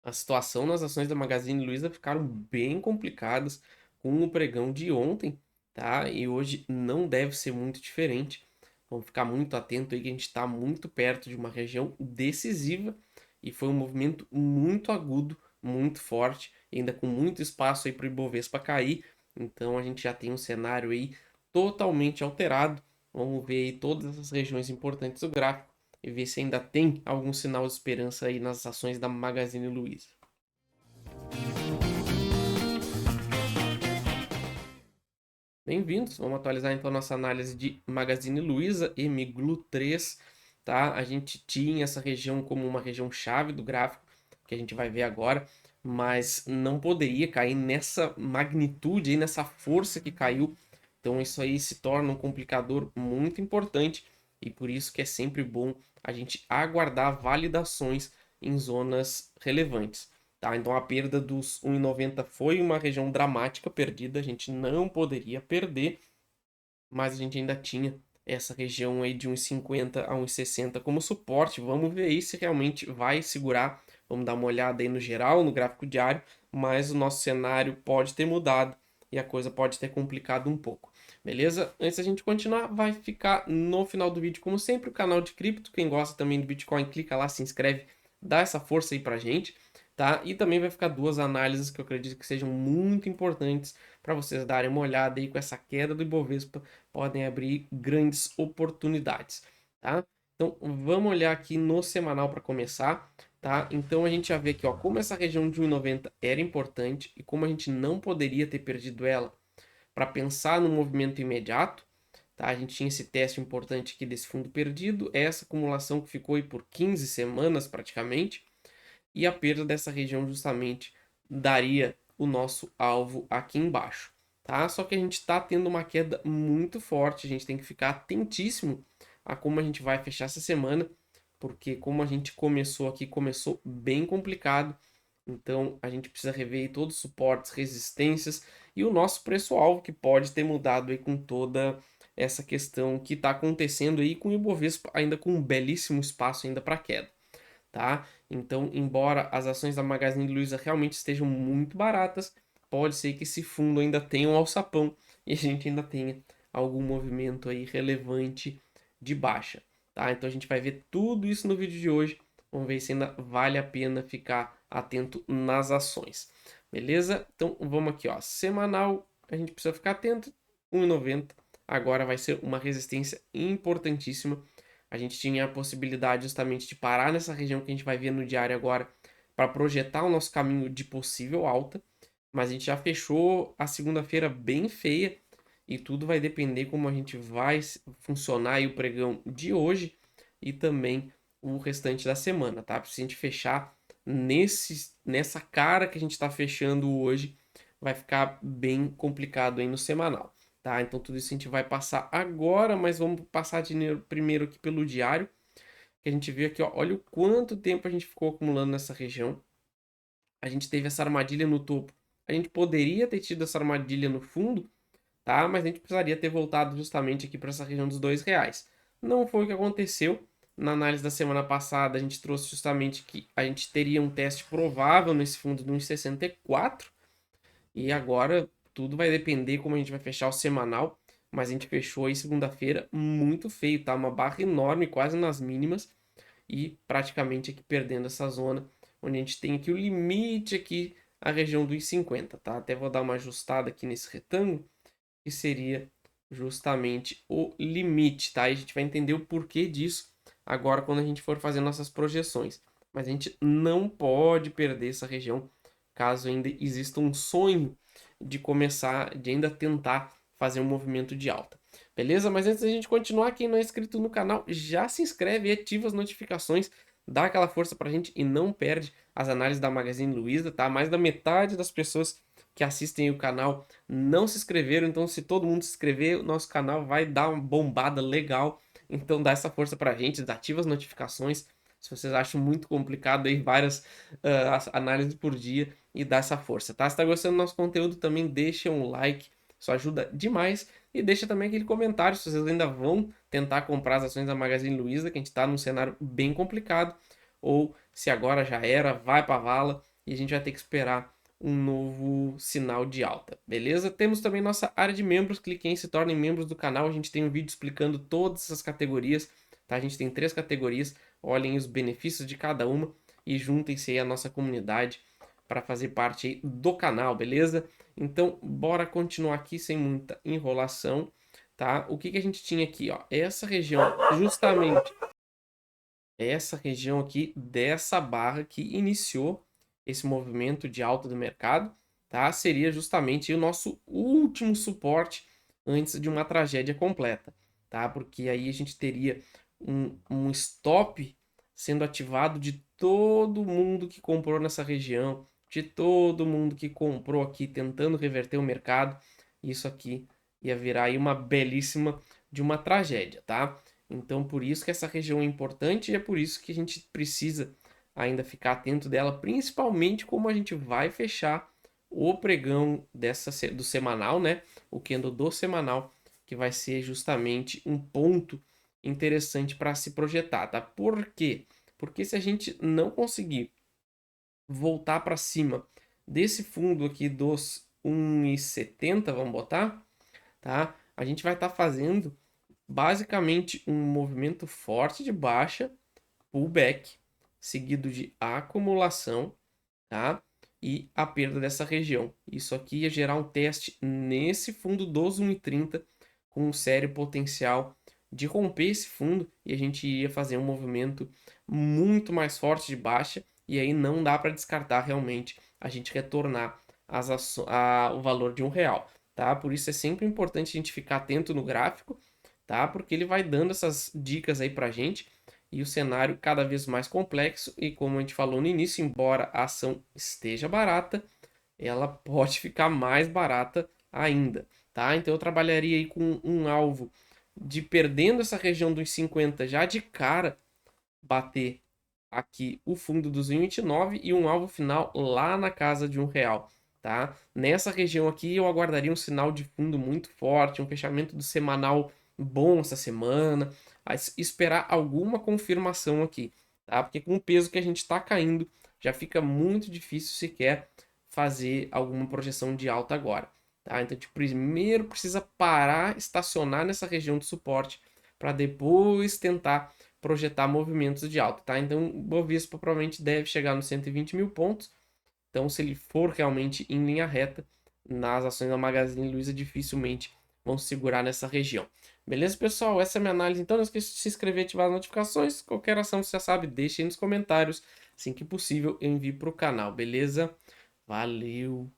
A situação nas ações da Magazine Luiza ficaram bem complicadas com o pregão de ontem, tá? E hoje não deve ser muito diferente. Vamos ficar muito atento aí que a gente está muito perto de uma região decisiva e foi um movimento muito agudo, muito forte, ainda com muito espaço aí para o Ibovespa cair. Então a gente já tem um cenário aí totalmente alterado. Vamos ver aí todas essas regiões importantes do gráfico e ver se ainda tem algum sinal de esperança aí nas ações da Magazine Luiza. Bem-vindos, vamos atualizar então nossa análise de Magazine Luiza e Miglu 3, tá? A gente tinha essa região como uma região chave do gráfico, que a gente vai ver agora, mas não poderia cair nessa magnitude, nessa força que caiu. Então isso aí se torna um complicador muito importante e por isso que é sempre bom a gente aguardar validações em zonas relevantes. Tá? Então a perda dos 1,90 foi uma região dramática perdida, a gente não poderia perder, mas a gente ainda tinha essa região aí de 1,50 a 1,60 como suporte. Vamos ver aí se realmente vai segurar. Vamos dar uma olhada aí no geral, no gráfico diário, mas o nosso cenário pode ter mudado e a coisa pode ter complicado um pouco. Beleza? Antes da gente continuar, vai ficar no final do vídeo, como sempre, o canal de cripto. Quem gosta também do Bitcoin, clica lá, se inscreve, dá essa força aí pra gente, tá? E também vai ficar duas análises que eu acredito que sejam muito importantes para vocês darem uma olhada aí com essa queda do Ibovespa, podem abrir grandes oportunidades, tá? Então vamos olhar aqui no semanal para começar, tá? Então a gente já vê aqui, ó, como essa região de 1,90 era importante e como a gente não poderia ter perdido ela para pensar no movimento imediato, tá? A gente tinha esse teste importante aqui desse fundo perdido, essa acumulação que ficou aí por 15 semanas praticamente, e a perda dessa região justamente daria o nosso alvo aqui embaixo, tá? Só que a gente está tendo uma queda muito forte, a gente tem que ficar atentíssimo a como a gente vai fechar essa semana, porque como a gente começou aqui, começou bem complicado, então a gente precisa rever todos os suportes, resistências e o nosso preço-alvo que pode ter mudado aí com toda essa questão que está acontecendo aí com o Ibovespa ainda com um belíssimo espaço ainda para queda, tá? Então, embora as ações da Magazine Luiza realmente estejam muito baratas, pode ser que esse fundo ainda tenha um alçapão e a gente ainda tenha algum movimento aí relevante de baixa, tá? Então a gente vai ver tudo isso no vídeo de hoje. Vamos ver se ainda vale a pena ficar atento nas ações. Beleza? Então vamos aqui, ó. Semanal, a gente precisa ficar atento. 1,90. Agora vai ser uma resistência importantíssima. A gente tinha a possibilidade justamente de parar nessa região que a gente vai ver no diário agora para projetar o nosso caminho de possível alta, mas a gente já fechou a segunda-feira bem feia e tudo vai depender como a gente vai funcionar aí o pregão de hoje e também o restante da semana, tá? Se a gente fechar nessa cara que a gente está fechando hoje, vai ficar bem complicado aí no semanal, tá? Então tudo isso a gente vai passar agora, mas vamos passar primeiro aqui pelo diário, que a gente vê aqui, ó, olha o quanto tempo a gente ficou acumulando nessa região. A gente teve essa armadilha no topo. A gente poderia ter tido essa armadilha no fundo, tá? Mas a gente precisaria ter voltado justamente aqui para essa região dos R$ 2. Não foi o que aconteceu. Na análise da semana passada, a gente trouxe justamente que a gente teria um teste provável nesse fundo de 1,64. E agora tudo vai depender como a gente vai fechar o semanal. Mas a gente fechou aí segunda-feira muito feio, tá? Uma barra enorme, quase nas mínimas. E praticamente aqui perdendo essa zona, onde a gente tem aqui o limite aqui, a região dos 50, tá? Até vou dar uma ajustada aqui nesse retângulo, que seria justamente o limite, tá? E a gente vai entender o porquê disso agora quando a gente for fazer nossas projeções. Mas a gente não pode perder essa região caso ainda exista um sonho de começar, de ainda tentar fazer um movimento de alta. Beleza? Mas antes da gente continuar, quem não é inscrito no canal, já se inscreve e ativa as notificações, dá aquela força pra gente e não perde as análises da Magazine Luiza, tá? Mais da metade das pessoas que assistem o canal não se inscreveram, então se todo mundo se inscrever, o nosso canal vai dar uma bombada legal. Então dá essa força pra gente, ativa as notificações. Se vocês acham muito complicado aí, várias análises por dia e dá essa força, tá? Se tá gostando do nosso conteúdo, também deixa um like, isso ajuda demais. E deixa também aquele comentário se vocês ainda vão tentar comprar as ações da Magazine Luiza, que a gente tá num cenário bem complicado, ou se agora já era, vai pra vala e a gente vai ter que esperar um novo sinal de alta, beleza? Temos também nossa área de membros, cliquem em se tornem membros do canal, a gente tem um vídeo explicando todas essas categorias, tá? A gente tem 3 categorias, olhem os benefícios de cada uma e juntem-se aí à nossa comunidade para fazer parte aí do canal, beleza? Então, bora continuar aqui sem muita enrolação, tá? O que que a gente tinha aqui, ó? Essa região, justamente essa região aqui dessa barra que iniciou esse movimento de alta do mercado, tá? Seria justamente o nosso último suporte antes de uma tragédia completa, tá? Porque aí a gente teria um stop sendo ativado de todo mundo que comprou nessa região, de todo mundo que comprou aqui tentando reverter o mercado. Isso aqui ia virar aí uma belíssima de uma tragédia, tá? Então, por isso que essa região é importante e é por isso que a gente precisa ainda ficar atento dela, principalmente como a gente vai fechar o pregão do semanal, né? O candle do semanal, que vai ser justamente um ponto interessante para se projetar, tá? Por quê? Porque se a gente não conseguir voltar para cima desse fundo aqui dos 1,70, vamos botar, tá? A gente vai estar fazendo basicamente um movimento forte de baixa, pullback, seguido de acumulação, tá? E a perda dessa região. Isso aqui ia gerar um teste nesse fundo dos 1,30 com um sério potencial de romper esse fundo e a gente ia fazer um movimento muito mais forte de baixa e aí não dá para descartar realmente a gente retornar o valor de R$ 1, tá? Por isso é sempre importante a gente ficar atento no gráfico, tá? Porque ele vai dando essas dicas aí pra gente e o cenário cada vez mais complexo e como a gente falou no início, embora a ação esteja barata, ela pode ficar mais barata ainda, tá? Então eu trabalharia aí com um alvo de perdendo essa região dos 50 já de cara, bater aqui o fundo dos 1,29 e um alvo final lá na casa de R$ 1, tá? Nessa região aqui eu aguardaria um sinal de fundo muito forte, um fechamento do semanal bom essa semana, esperar alguma confirmação aqui, tá? Porque com o peso que a gente está caindo, já fica muito difícil sequer fazer alguma projeção de alta agora, tá? Então, a gente primeiro precisa parar, estacionar nessa região de suporte para depois tentar projetar movimentos de alta, tá? Então, o Bovespa provavelmente deve chegar nos 120 mil pontos. Então, se ele for realmente em linha reta, nas ações da Magazine Luiza dificilmente vão segurar nessa região. Beleza, pessoal? Essa é a minha análise. Então, não esqueça de se inscrever e ativar as notificações. Qualquer ação você já sabe, deixe aí nos comentários. Assim que possível, eu envio para o canal, beleza? Valeu!